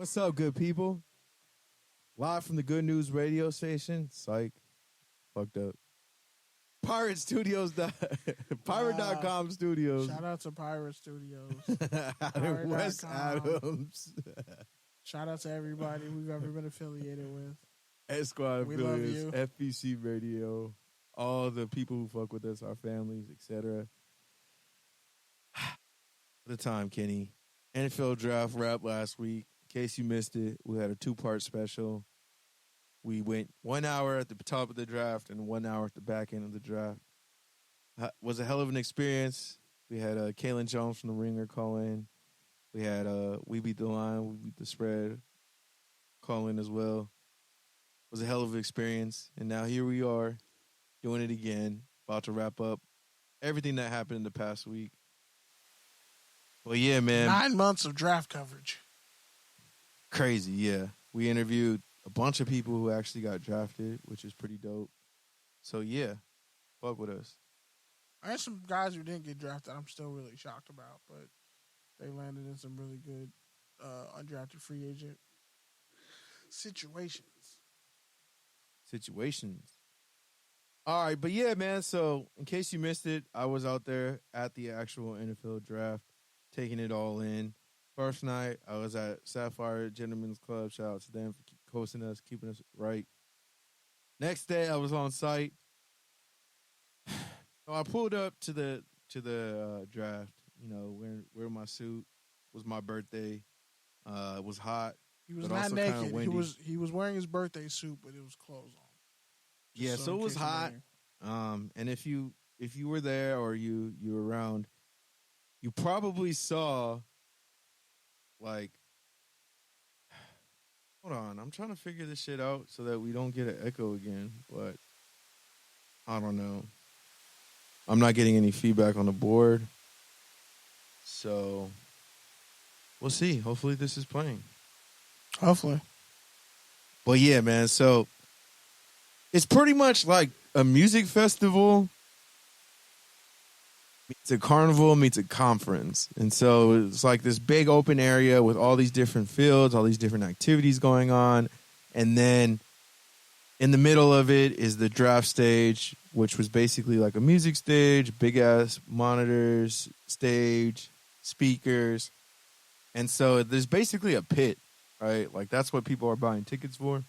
What's up, good people? Live from the Good News radio station. Psych. Fucked up. Pirate Studios. Pirate.com Studios. Shout out to Pirate Studios. West Adams. Shout out to everybody we've ever been affiliated with. S Squad We love affiliates, you. FBC Radio, all the people who fuck with us, our families, etc. The time, Kenny. NFL draft wrap last week. In case you missed it, we had a 2-part special. We went 1 hour at the top of the draft and 1 hour at the back end of the draft. Was a hell of an experience. We had Kalen Jones from The Ringer call in. We had We Beat the Line, We Beat the Spread call in as well. It was a hell of an experience. And now here we are doing it again, about to wrap up everything that happened in the past week. Well, yeah, man. 9 months of draft coverage. Crazy, yeah. We interviewed a bunch of people who actually got drafted, which is pretty dope. So, yeah, fuck with us. I had some guys who didn't get drafted I'm still really shocked about, but they landed in some really good undrafted free agent situations. All right, but yeah, man, so in case you missed it, I was out there at the actual NFL draft, taking it all in. First night, I was at Sapphire Gentlemen's Club. Shout out to them for hosting us, keeping us right. Next day, I was on site. So I pulled up to the draft, wearing my suit. It was my birthday. It was hot. He was but not also naked. kinda windy. He was wearing his birthday suit, but it was clothes on. Yeah, so it was hot. And if you were there or you were around, you probably saw, like, hold on, I'm trying to figure this shit out so that we don't get an echo again, but I don't know. I'm not getting any feedback on the board, so we'll see. Hopefully this is playing. Hopefully. But yeah, man, so it's pretty much like a music festival meets a carnival meets a conference. And so it's like this big open area with all these different fields, all these different activities going on. And then in the middle of it is the draft stage, which was basically like a music stage, big ass monitors, stage, speakers. And so there's basically a pit, right? Like that's what people are buying tickets for.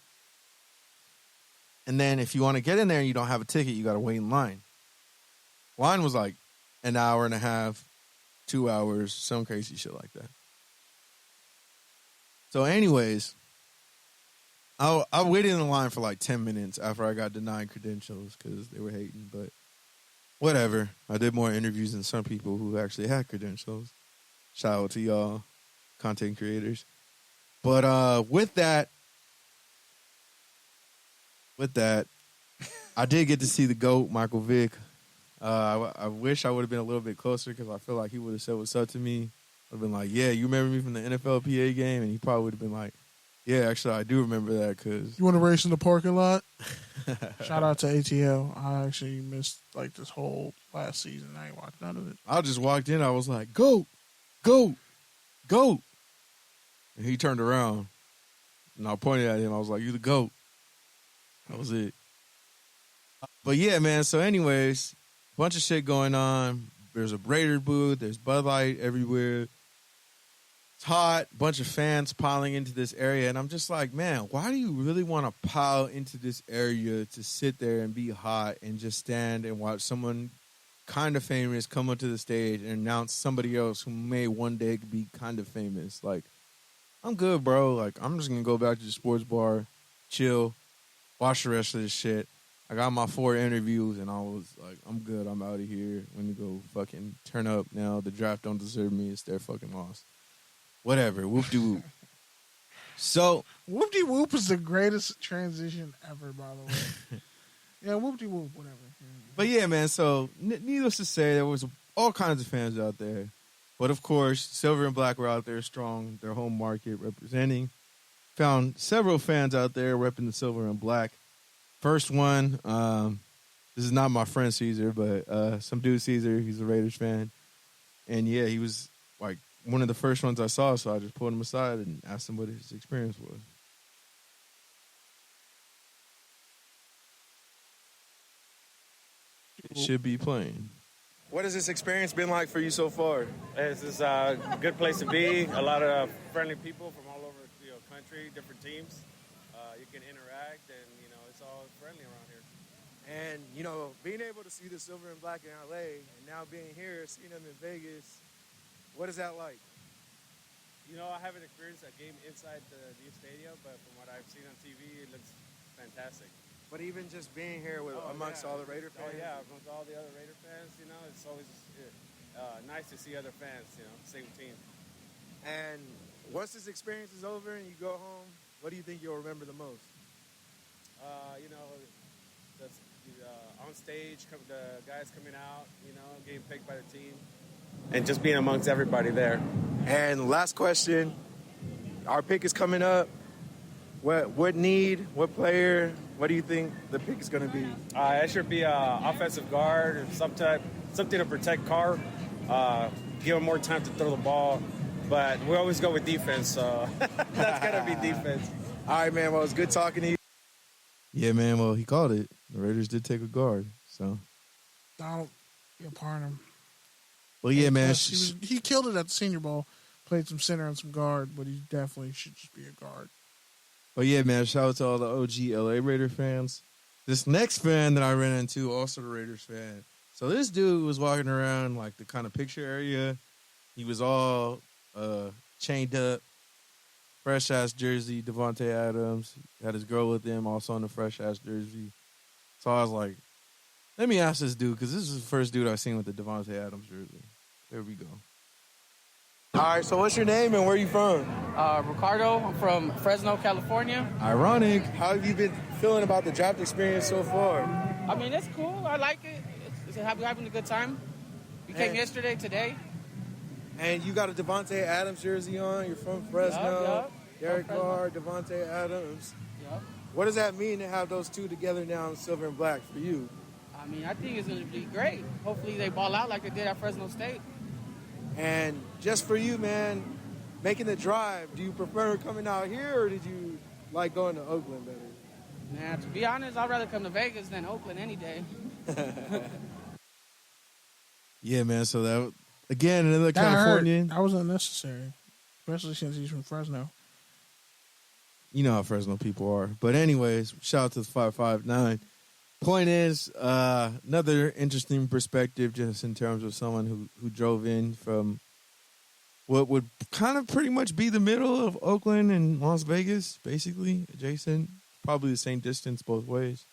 And then if you want to get in there and you don't have a ticket, you got to wait in line. Line was like an hour and a half, 2 hours, some crazy shit like that. So anyways, I waited in the line for like 10 minutes after I got denied credentials because they were hating. But whatever. I did more interviews than some people who actually had credentials. Shout out to y'all, content creators. But with that, I did get to see the GOAT, Michael Vick. I wish I would have been a little bit closer because I feel like he would have said what's up to me. I'd have been like, yeah, you remember me from the NFLPA game? And he probably would have been like, yeah, actually, I do remember that because... You want to race in the parking lot? Shout out to ATL. I actually missed like this whole last season. I ain't watched none of it. I just walked in. I was like, GOAT, GOAT, GOAT. And he turned around. And I pointed at him. I was like, you the GOAT. That was it. But yeah, man. So anyways, bunch of shit going on. There's a Raider booth. There's Bud Light everywhere. It's hot. Bunch of fans piling into this area. And I'm just like, man, why do you really want to pile into this area to sit there and be hot and just stand and watch someone kind of famous come onto the stage and announce somebody else who may one day be kind of famous? Like, I'm good, bro. Like, I'm just going to go back to the sports bar, chill, watch the rest of this shit. I got my 4 interviews, and I was like, I'm good. I'm out of here. Let me go fucking turn up now. The draft don't deserve me. It's their fucking loss. Whatever. Whoop-de-whoop. So. Whoop-de-whoop is the greatest transition ever, by the way. Yeah, whoop-de-whoop, whatever. Yeah. But yeah, man, so needless to say, there was all kinds of fans out there. But of course, Silver and Black were out there strong, their home market representing. Found several fans out there repping the Silver and Black. First one, this is not my friend Caesar, but some dude Caesar, he's a Raiders fan. And yeah, he was like one of the first ones I saw, so I just pulled him aside and asked him what his experience was. It should be playing. What has this experience been like for you so far? This is a good place to be. A lot of friendly people from all over the country, different teams. You can interact, and it's all friendly around here. And, being able to see the silver and black in LA and now being here, seeing them in Vegas, what is that like? I haven't experienced a game inside the new stadium, but from what I've seen on TV, it looks fantastic. But even just being here amongst all the Raider fans? Oh, yeah, amongst all the other Raider fans, it's always nice to see other fans, same team. And once this experience is over and you go home, what do you think you'll remember the most? On stage, the guys coming out, getting picked by the team. And just being amongst everybody there. And last question, our pick is coming up. What player, what do you think the pick is going to be? It should be an offensive guard or something to protect Carr, give him more time to throw the ball. But we always go with defense, so that's going to be defense. All right, man. Well, it was good talking to you. Yeah, man. Well, he called it. The Raiders did take a guard, so. Donald, you're Parham. Well, yeah, man. He killed it at the Senior Bowl. Played some center and some guard, but he definitely should just be a guard. Well, yeah, man. Shout out to all the OG LA Raider fans. This next fan that I ran into, also the Raiders fan. So this dude was walking around like the kind of picture area. He was all chained up, fresh ass jersey. Devontae Adams had his girl with him, also in the fresh ass jersey. So I was like, let me ask this dude, because this is the first dude I've seen with the Devontae Adams jersey. There we go. All right, so what's your name and where are you from? Ricardo. I'm from Fresno, California. Ironic. How have you been feeling about the draft experience so far? I mean, it's cool. I like it. We're having a good time. We came yesterday, today. And you got a Devontae Adams jersey on. You're from Fresno. Yep. Derek Carr, Devontae Adams. Yep. What does that mean to have those two together now in silver and black for you? I mean, I think it's going to be great. Hopefully they ball out like they did at Fresno State. And just for you, man, making the drive, do you prefer coming out here or did you like going to Oakland better? Nah, to be honest, I'd rather come to Vegas than Oakland any day. Yeah, man. So that, again, another Californian. That was unnecessary, especially since he's from Fresno. You know how Fresno people are. But anyways, shout out to the 559. Point is, another interesting perspective just in terms of someone who drove in from what would kind of pretty much be the middle of Oakland and Las Vegas, basically, adjacent. Probably the same distance both ways.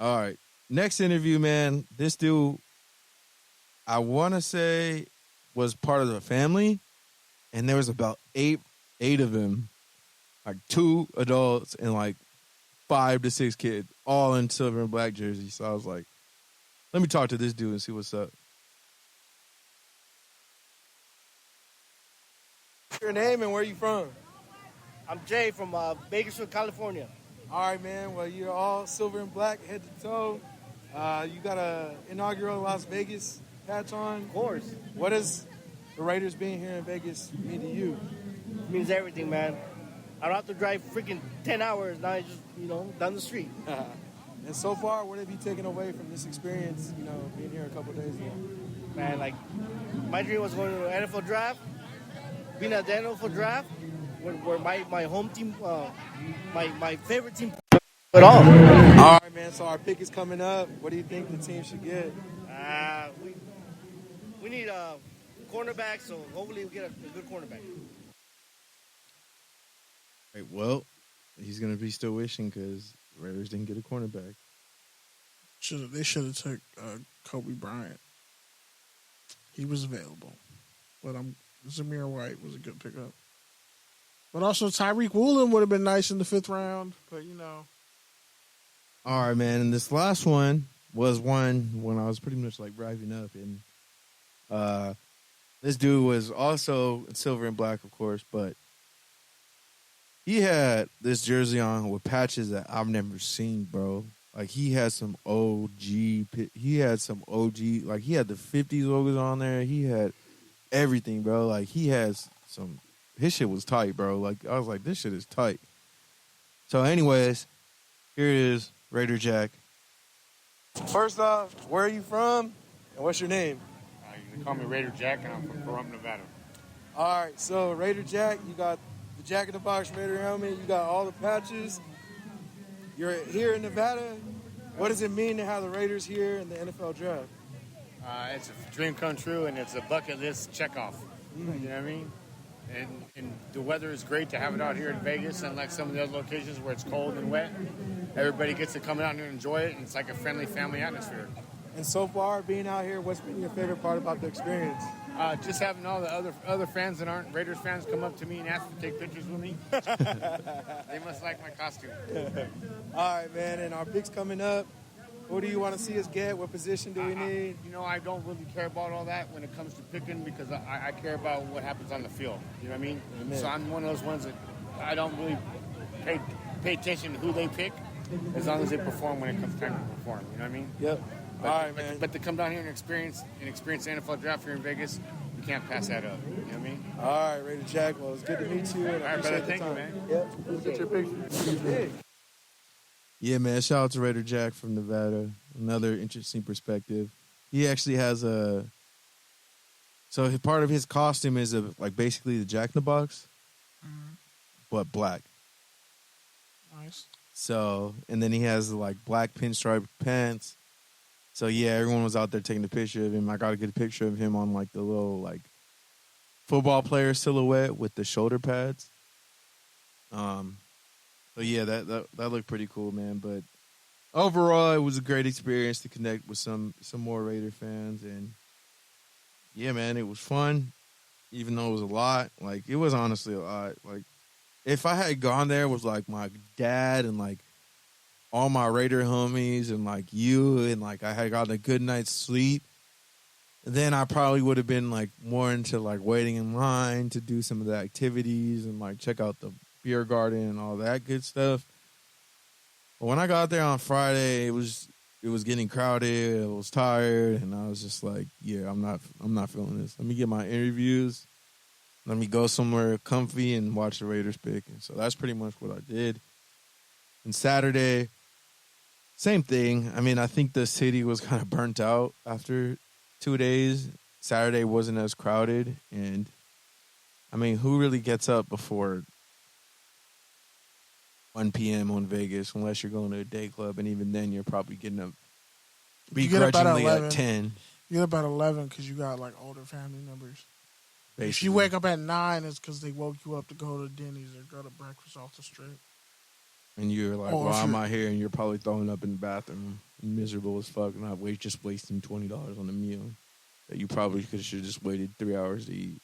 All right. Next interview, man. This dude, I want to say, was part of the family, and there was about eight of them, like 2 adults and like 5 to 6 kids, all in silver and black jerseys. So I was like, let me talk to this dude and see what's up. What's your name and where are you from? I'm Jay from Bakersfield, California. All right, man. Well, you're all silver and black, head to toe. You got a inaugural Las Vegas patch on. Of course. What does the Raiders being here in Vegas mean to you? It means everything, man. I don't have to drive freaking 10 hours. Now I just, down the street. And so far, what have you taken away from this experience, being here a couple of days ago? Man, like, my dream was going to an NFL draft. Being at the NFL draft, where my home team, my favorite team, at all. All right, man. So our pick is coming up. What do you think the team should get? We need a cornerback, so hopefully we get a good cornerback. Right, well, he's going to be still wishing because Raiders didn't get a cornerback. They should have took Kobe Bryant. He was available, but Zamir White was a good pickup. But also Tyreek Woolen would have been nice in the 5th round, but All right, man. And this last one was one when I was pretty much like driving up, and this dude was also in silver and black, of course, but he had this jersey on with patches that I've never seen, bro. Like, he had some OG, like, he had the 50s logos on there. He had everything, bro. Like he has his shit was tight, bro. Like I was like, this shit is tight. So, anyways, here it is, Raider Jack. First off, where are you from, and what's your name? You can call me Raider Jack, and I'm from Pahrump, Nevada. All right, so Raider Jack, you got the Jack in the Box Raider helmet, you got all the patches. You're here in Nevada. What does it mean to have the Raiders here in the NFL draft? It's a dream come true, and it's a bucket list checkoff. You know what I mean? And the weather is great to have it out here in Vegas, unlike some of the other locations where it's cold and wet. Everybody gets to come out here and enjoy it, and it's like a friendly family atmosphere. And so far, being out here, what's been your favorite part about the experience? Just having all the other fans that aren't Raiders fans come up to me and ask to take pictures with me. They must like my costume. All right, man, and our picks coming up. What do you want to see us get? What position do we need? I don't really care about all that when it comes to picking because I care about what happens on the field. You know what I mean? Amen. So I'm one of those ones that I don't really pay attention to who they pick as long as they perform when it comes time to perform. You know what I mean? Yep. But, all right, man. But to come down here and experience the NFL draft here in Vegas, you can't pass that up. You know what I mean? All right, Raider Jack. Well, it's good to meet you. And I All right, brother. appreciate the Thank you, time. man. Yep. Let's get your picture. Big. Yeah, man. Shout out to Raider Jack from Nevada. Another interesting perspective. He actually has so part of his costume is basically the Jack in the Box, but black. Nice. So, and then he has black pinstripe pants. So yeah, everyone was out there taking a picture of him. I got a good picture of him on the little football player silhouette with the shoulder pads. So yeah, that looked pretty cool, man. But overall, it was a great experience to connect with some more Raider fans, and yeah, man, it was fun. Even though it was a lot, it was honestly a lot. If I had gone there with my dad and all my Raider homies and you and I had gotten a good night's sleep, then I probably would have been more into waiting in line to do some of the activities and check out the beer garden and all that good stuff. But when I got there on Friday, it was getting crowded. I was tired, and I was just yeah, I'm not feeling this. Let me get my interviews. Let me go somewhere comfy and watch the Raiders pick. And so that's pretty much what I did. And Saturday, same thing. I mean, I think the city was kind of burnt out after 2 days. Saturday wasn't as crowded. And, I mean, who really gets up before 1 p.m. on Vegas unless you're going to a day club? And even then, you're probably getting up begrudgingly at 10. You get up at 11 because you got older family members. Basically. If you wake up at 9, it's because they woke you up to go to Denny's or go to breakfast off the strip. And you're like, Or why if am you're- I here? And you're probably throwing up in the bathroom, miserable as fuck, not just wasting $20 on a meal that you probably should have just waited 3 hours to eat.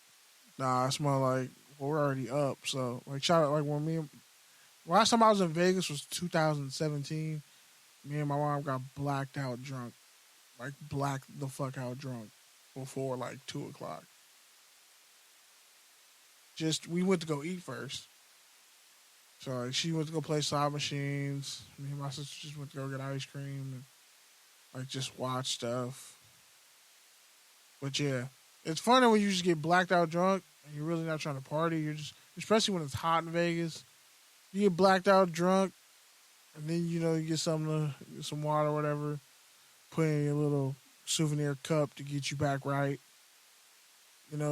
Nah, it's more we're already up. So, shout out, last time I was in Vegas was 2017. Me and my mom got blacked out drunk. Blacked the fuck out drunk before 2 o'clock. We went to go eat first. So she went to go play slot machines. Me and my sister just went to go get ice cream and just watch stuff. But yeah, it's funny when you just get blacked out drunk and you're really not trying to party. You're just, especially when it's hot in Vegas, you get blacked out drunk, and then you get something to get some water or whatever, put in your little souvenir cup to get you back right.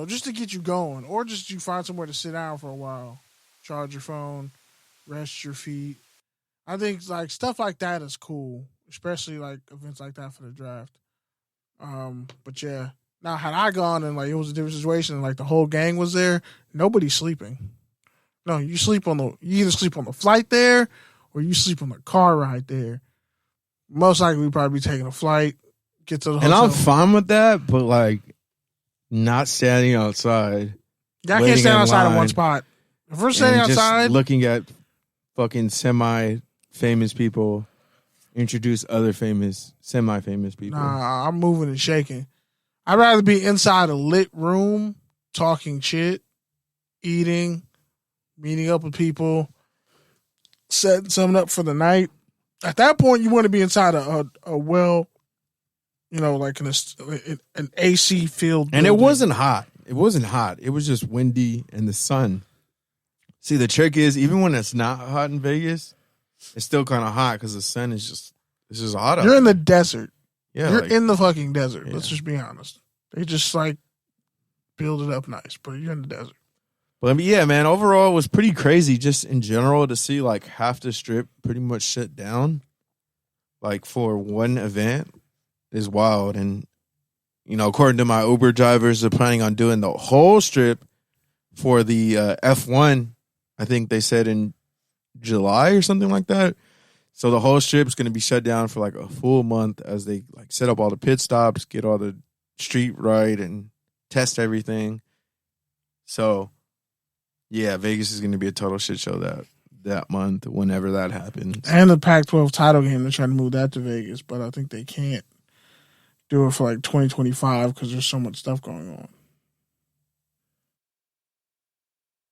Just to get you going, or just you find somewhere to sit down for a while, charge your phone, rest your feet. I think stuff like that is cool, especially events like that for the draft. But yeah, now had I gone and it was a different situation and the whole gang was there, nobody's sleeping. No, you either sleep on the flight there or you sleep on the car ride there. Most likely we'd probably be taking a flight, get to the hotel. And I'm fine with that, but not standing outside. Yeah, I can't waiting stand in outside in one line spot. If we're standing and just outside, looking at fucking semi-famous people introduce other semi-famous people. nah, I'm moving and shaking. I'd rather be inside a lit room, talking shit, eating, meeting up with people, setting something up for the night. At that point, you want to be inside a well, an AC filled. And it wasn't hot. It wasn't hot. It was just windy and the sun. See, the trick is even when it's not hot in Vegas, it's still kind of hot because the sun is just it's just hot. You're in the desert. Yeah, You're like, in the fucking desert. Yeah. Let's just be honest. They just like build it up nice, but you're in the desert. But I mean, yeah, man. Overall, it was pretty crazy just in general to see like half the strip pretty much shut down, like for one event, is wild. And you know, according to my Uber drivers, they're planning on doing the whole strip for the F1. I think they said in July or something like that. So the whole strip is going to be shut down for like a full month as they like set up all the pit stops, get all the street right, and test everything. So, yeah, Vegas is going to be a total shit show that month whenever that happens. And the Pac-12 title game, they're trying to move that to Vegas, but I think they can't do it for like 2025 because there's so much stuff going on.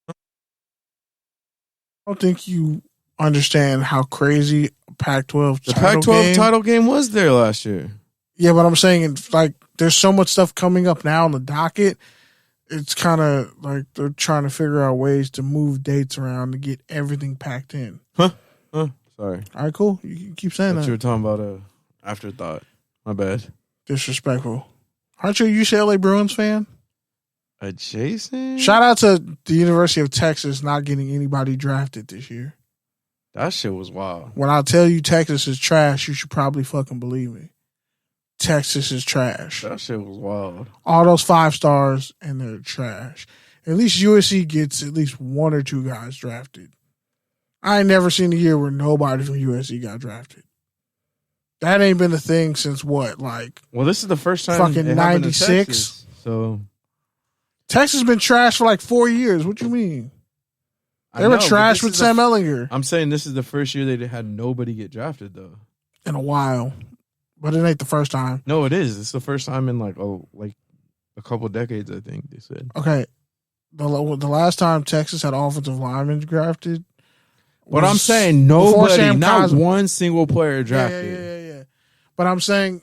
I don't think you understand how crazy Pac-12 The title Pac-12 game. title game was there last year. Yeah, but I'm saying it's like there's so much stuff coming up now on the docket. It's kind of like they're trying to figure out ways to move dates around to get everything packed in. Huh? Sorry. All right, cool. You can keep saying But you that. were talking about afterthought. My bad. Disrespectful. Aren't you a UCLA Bruins fan? Adjacent? Shout out to the University of Texas not getting anybody drafted this year. That shit was wild. When I tell you Texas is trash, you should probably fucking believe me. Texas is trash. That shit was wild. All those 5 stars, and they're trash. At least USC gets at least 1 or 2 guys drafted. I ain't never seen a year where nobody from USC got drafted. That ain't been a thing since what, like Well, this is the first time fucking it happened in 96? Texas, so Texas been trash for like 4 years. What you mean? I They were know, but trash this with is the Sam Ellinger I'm saying this is the first year they had nobody get drafted, though. in a while, but it ain't the first time. No, it is. It's the first time in like a couple decades, I think they said. Okay, the last time Texas had offensive linemen drafted. But was I'm saying before nobody, Sam not Cosmi. one single player drafted. Yeah. But I'm saying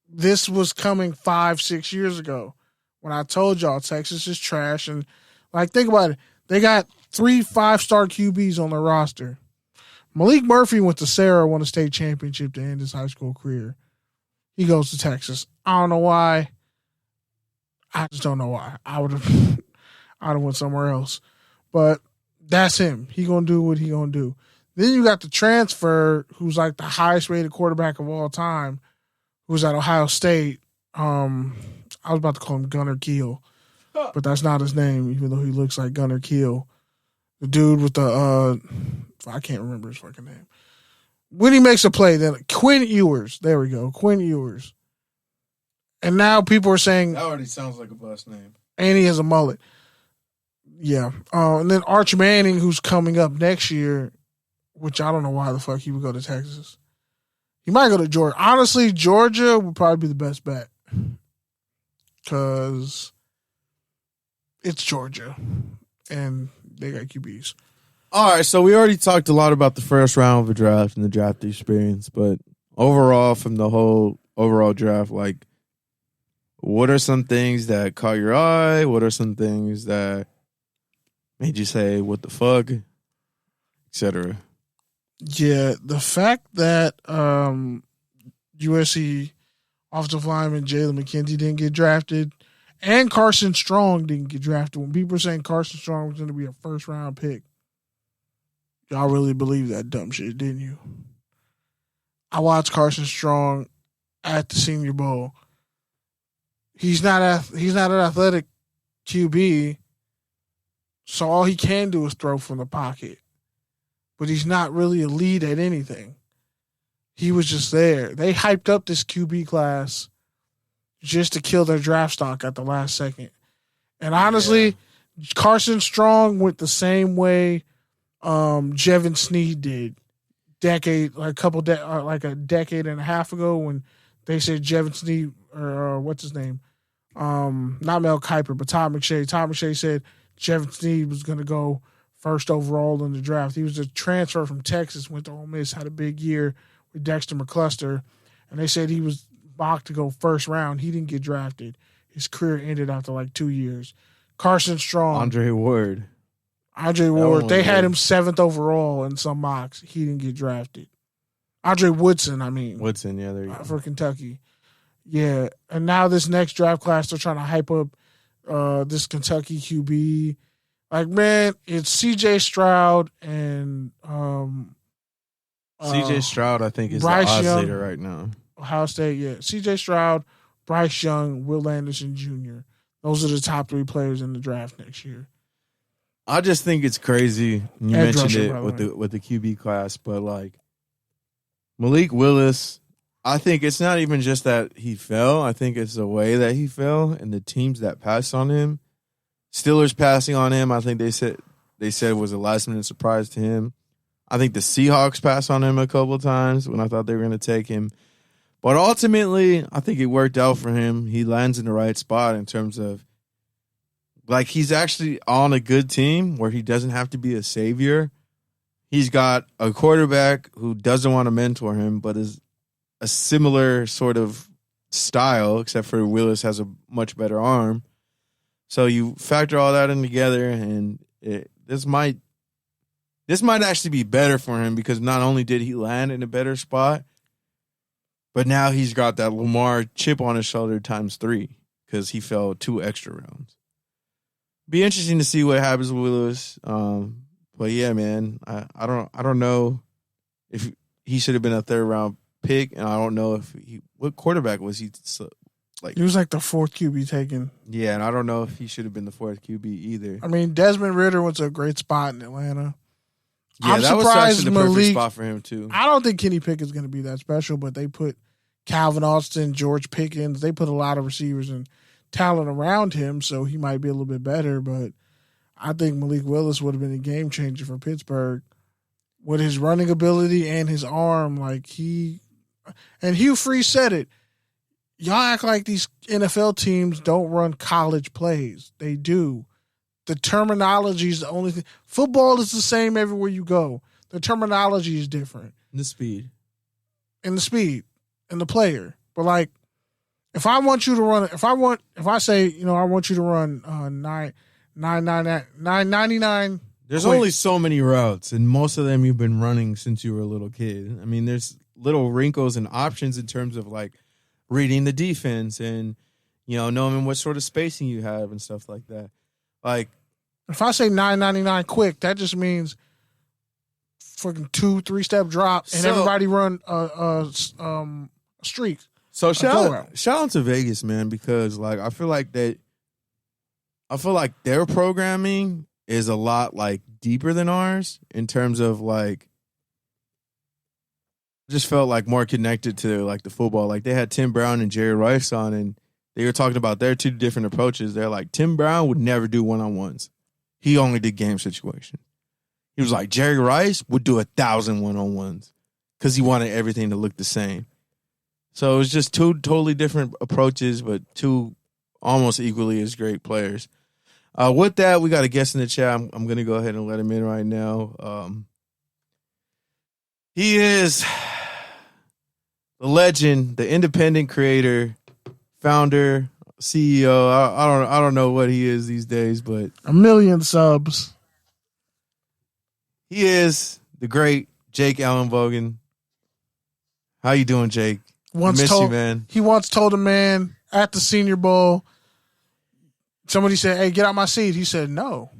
this was coming 5-6 years ago when I told y'all Texas is trash. And like, think about it. They got 3 5-star QBs on their roster. Malik Murphy went to Sarah, won a state championship to end his high school career. He goes to Texas. I don't know why. I just don't know why. I would have went somewhere else. But that's him. He gonna do what he gonna do. Then you got the transfer, who's like the highest rated quarterback of all time, who's at Ohio State. I was about to call him Gunnar Keel, but that's not his name, even though he looks like Gunnar Keel. The dude with the I can't remember his fucking name. When he makes a play, then Quinn Ewers. There we go, Quinn Ewers. And now people are saying, That already sounds like a bust name. and he has a mullet. Yeah. And then Arch Manning, who's coming up next year, which I don't know why the fuck he would go to Texas. He might go to Georgia. Honestly, Georgia would probably be the best bet because it's Georgia and they got QBs. All right, so we already talked a lot about the first round of the draft and the draft experience, but overall, from the whole overall draft, like, what are some things that caught your eye? What are some things that made you say, what the fuck, etc.? Yeah, the fact that USC offensive lineman Jalen McKenzie didn't get drafted and Carson Strong didn't get drafted. When people are saying Carson Strong was going to be a first-round pick, y'all really believe that dumb shit, didn't you? I watched Carson Strong at the Senior Bowl. He's not an athletic QB, so all he can do is throw from the pocket. But he's not really a lead at anything. He was just there. They hyped up this QB class just to kill their draft stock at the last second. And honestly, Carson Strong went the same way Jevin Sneed did like a decade and a half ago when they said Jevin Sneed or what's his name? Not Mel Kiper, but Todd McShay. Todd McShay said Jevin Sneed was going to go first overall in the draft. He was a transfer from Texas, went to Ole Miss, had a big year with Dexter McCluster, and they said he was mocked to go first round. He didn't get drafted. his career ended after like 2 years. Carson Strong, Andre Ward. Andre one Ward. was They had good. him 7th overall in some mocks. He didn't get drafted. Andre Woodson, I mean, Woodson, yeah, there you go. for Kentucky. Yeah, and now this next draft class, they're trying to hype up this Kentucky QB. Like, man, it's C.J. Stroud and CJ Stroud, I think, is Bryce the odds Young. leader right now. Ohio State. Yeah, C.J. Stroud, Bryce Young, Will Anderson Jr. Those are the top 3 players in the draft next year. I just think it's crazy. You Edge mentioned rusher, it by the with way. the QB class, but like Malik Willis, I think it's not even just that he fell. I think it's the way that he fell and the teams that passed on him. Steelers passing on him, I think they said was a last minute surprise to him. I think the Seahawks passed on him a couple of times when I thought they were going to take him. But ultimately, I think it worked out for him. He lands in the right spot in terms of, like, he's actually on a good team where he doesn't have to be a savior. He's got a quarterback who doesn't want to mentor him, but is a similar sort of style, except for Willis has a much better arm. So you factor all that in together, and this might actually be better for him because not only did he land in a better spot, but now he's got that Lamar chip on his shoulder times 3 because he fell 2 extra rounds. Be interesting to see what happens with Willis. But yeah, man, I don't know if he should have been a 3rd round pick, and I don't know if what quarterback was he? Like, He was like the 4th QB taken. yeah, and I don't know if he should have been the 4th QB either. I mean, Desmond Ritter went to a great spot in Atlanta. Yeah, I'm that was surprised actually the perfect Malik. spot for him too. I don't think Kenny Pickett's going to be that special, but they put Calvin Austin, George Pickens. They put a lot of receivers and talent around him, so he might be a little bit better. But I think Malik Willis would have been a game changer for Pittsburgh with his running ability and his arm. Like and Hugh Freeze said it. Y'all act like these NFL teams don't run college plays. They do. The terminology is the only thing. Football is the same everywhere you go. The terminology is different. The speed. And the speed and the player. But like, if I want you to run, if I say, you know, I want you to run 999. There's quick. only so many routes, and most of them you've been running since you were a little kid. I mean, there's little wrinkles and options in terms of like reading the defense and, you know, knowing what sort of spacing you have and stuff like that. Like, If I say 999 quick, that just means fucking 2-3 step drop and So- everybody run a streak. so go route. shout out to Vegas, man, because like I feel like their programming is a lot like deeper than ours in terms of like, just felt like more connected to like the football. Like they had Tim Brown and Jerry Rice on, and they were talking about their 2 different approaches. They're like, Tim Brown would never do one-on-ones. He only did game situations. He was like, Jerry Rice would do 1,000 one-on-ones because he wanted everything to look the same. So it was just 2 totally different approaches, but 2 almost equally as great players. With that, we got a guest in the chat. I'm going to go ahead and let him in right now. He is the legend, the independent creator, founder, CEO. I don't know what he is these days, but 1 million subs. he is the great Jake Allenbogen. How you doing, Jake? Miss you, man. He once told a man at the Senior Bowl, somebody said, "Hey, get out my seat." He said, "No."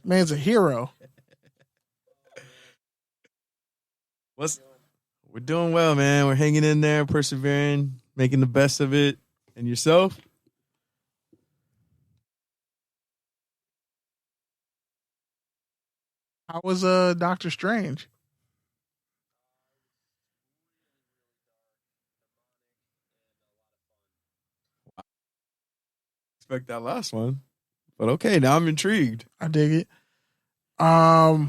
Man's a hero. We're doing well, man. We're hanging in there, persevering, making the best of it. And yourself? How was Doctor Strange? Expect that last one. But okay, now I'm intrigued. I dig it. No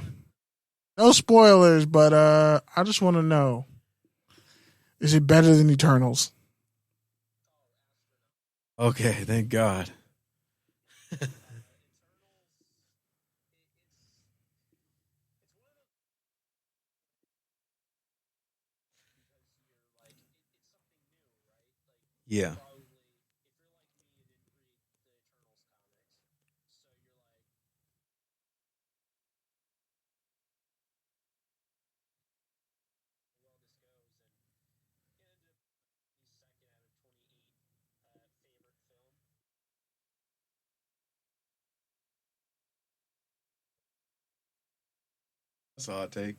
spoilers, but I just want to know: is it better than Eternals? Okay, thank God. Yeah. That's all I take.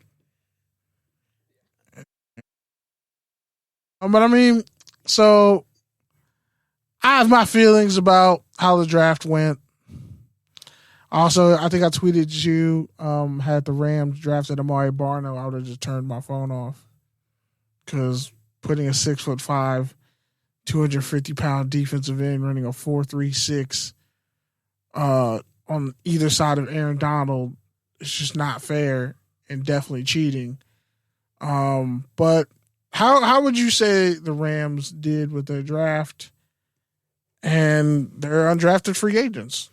But I mean, so I have my feelings about how the draft went. Also, I think I tweeted you had the Rams drafted Amari Barno. I would have just turned my phone off because putting a 6'5", 250-pound defensive end running a 4.36 on either side of Aaron Donald is just not fair and definitely cheating. But how would you say the Rams did with their draft and their undrafted free agents?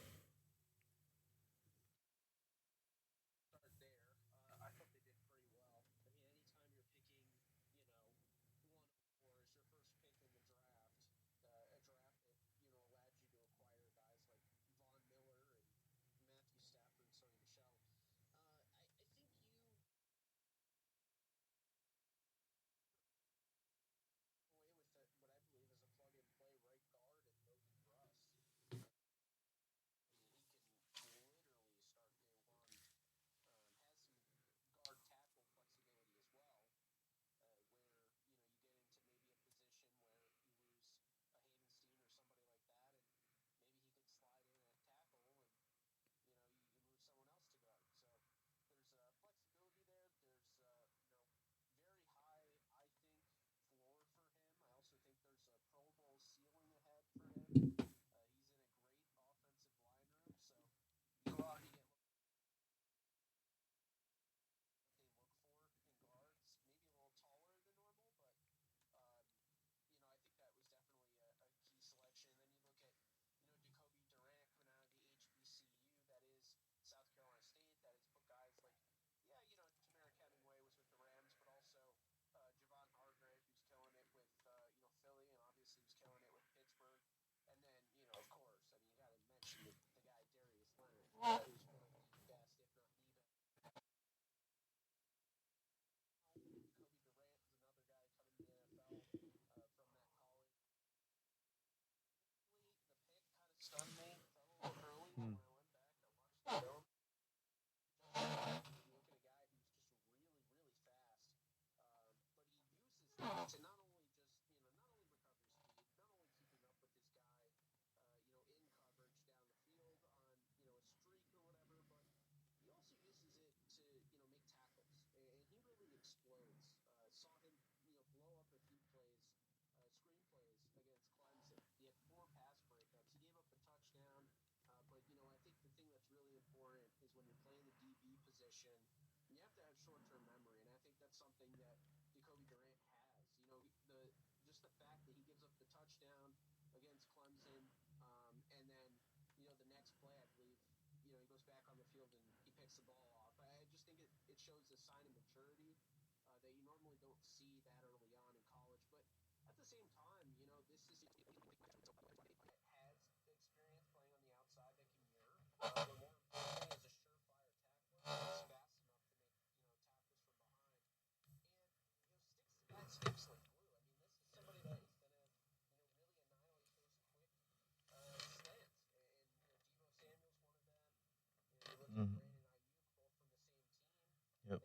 Mhm. Yep.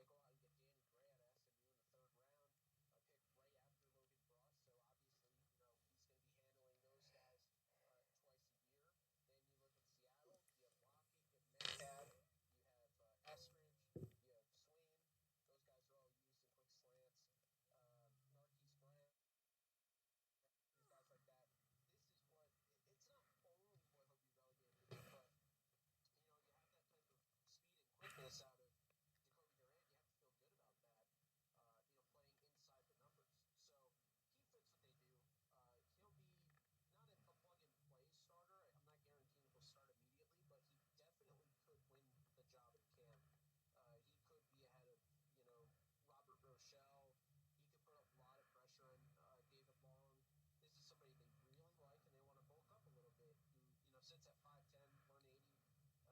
sits at 5'10", 180.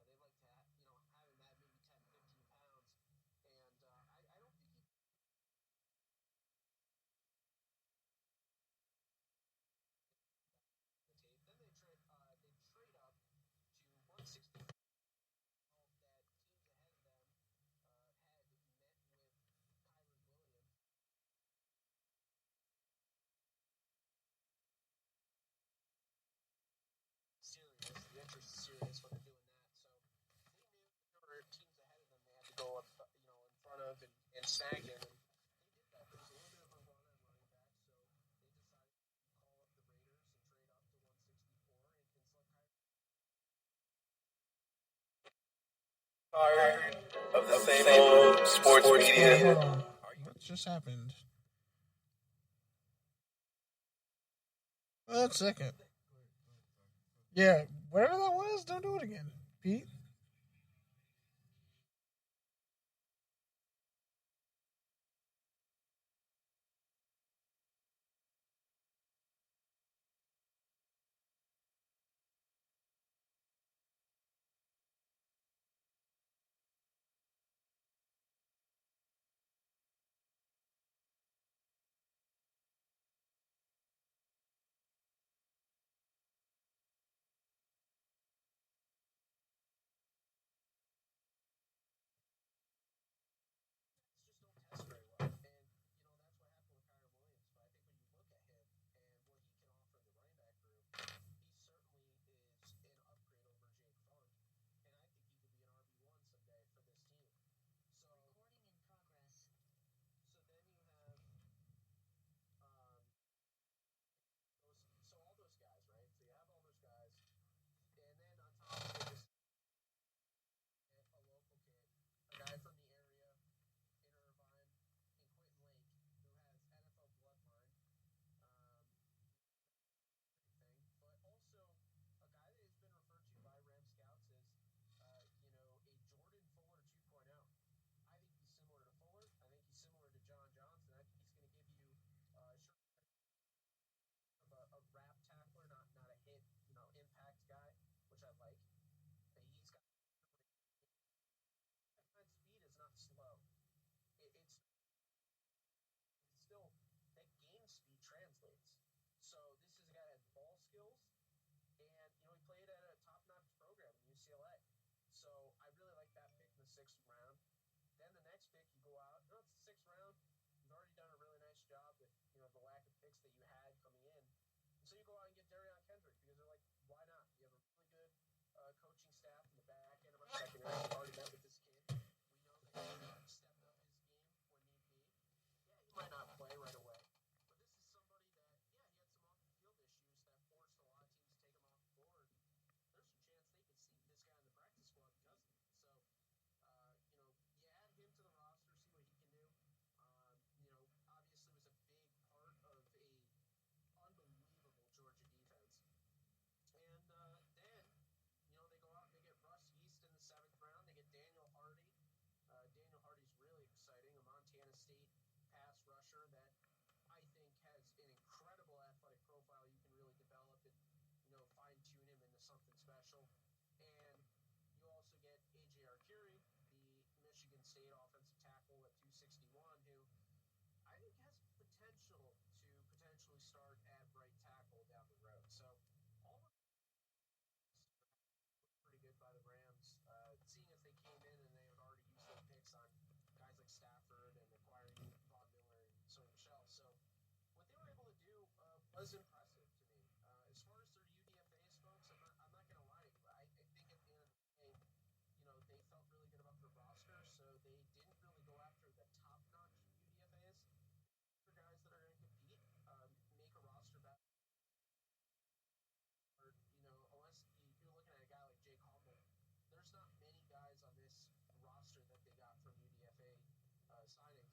They like to, have him at maybe 10, 15 pounds. And I don't think he the tape. Then they trade up to 160. That teams ahead of them had met with Kyron Williams. Serious. The interest is serious when they're doing that. So they knew that there were teams ahead of them they had to go up, in front of and snag him. And they did that. There was a little bit of a run on running back, so they decided to call up the Raiders and trade up to 164 and select Kyron. Tired of the same old sports media. What just happened? 1 second. Yeah, whatever that was, don't do it again, Pete. Just don't test very well. And, that's what happened with Kyron Williams. But I think when you look at him and what he can offer in the running back group, he certainly is an upgrade over Jake Funk. And I think he could be an RB1 someday for this team. So recording in progress. So then you have all those guys, right? So you have all those guys. And then on top of it, just a local kid, a guy from the area in Irvine, in Quentin Lake, who has NFL bloodline, everything, but also a guy that has been referred to by Ram Scouts as, a Jordan Fuller 2.0. I think he's similar to Fuller. I think he's similar to John Johnson. I think he's going to give you a wrap tackler, not a hit, impact guy, which I like. He's got speed is not slow. It's still that game speed translates. So this is a guy that has ball skills, and he played at a top-notch program in UCLA. So I really like that pick in the 6th round. Then the next pick, you go out. No, it's the 6th round. You've already done a really nice job with the lack of picks that you had coming in. And so you go out and get Darion Kendrick because they're like, why not? You have a really good coaching staff in the back end of our secondary. We've already met with this kid. We know that he stepped up his game when need be. Yeah, he might not play right away, but this is somebody that, he had some off-the-field issues that forced a lot of teams to take him off the board. There's a chance they could see this guy in the practice squad because of it. So, you add him to the roster, see what he can do. Obviously was a big part of a unbelievable Georgia defense. And then, they go out and they get Russ East in the 7th round. They get Daniel Hardy. Daniel Hardy's really exciting, a Montana State pass rusher that I think has an incredible athletic profile you can really develop and, fine-tune him into something special. And you also get A.J. Arcuri, the Michigan State offensive tackle at 261, who I think has potential to potentially start at right tackle down the road. So all of pretty good by the Rams, seeing as they came in and they had already used their picks on guys like Stafford and acquiring Von Miller and Sony Michel. So what they were able to do was impressive to me. As far as their UDFA's folks, I'm not going to lie. I think at the end of the day, they felt really good about their roster, so they didn't really go after the top-notch UDFA's. For guys that are going to compete, make a roster back. Or, unless you're looking at a guy like Jake Holman, there's not many guys on this roster that they got from UDFA signing